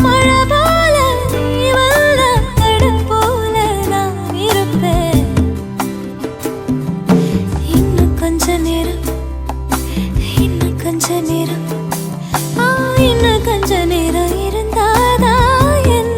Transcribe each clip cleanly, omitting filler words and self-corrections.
மழை போல நீ வந்தா கடல் போல நான் இருப்பேன். இன்னும் கொஞ்ச நேரம், இன்னும் கொஞ்ச நேரம், இன்னும் கொஞ்ச நேரம் இருந்தாதா என்ன?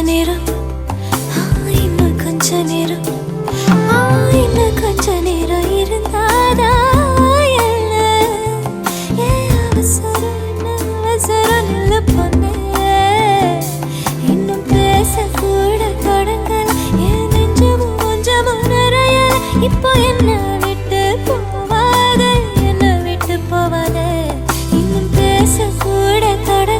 நேரம், இன்னும் கொஞ்ச நேரம், இன்னும் கொஞ்ச நேரம் இருந்தாதா என்ன? ஏன் அவசரம், என்ன அவசரம், நில்லு பொண்ணே. இன்னும் பேசக்கூட தொடங்கல, என் நெஞ்சமும் கொஞ்சமும் நிறையல. இப்போ என்ன விட்டு போவாத, என்ன விட்டு போவாத. இன்னும் பேசக்கூட தொடங்கல.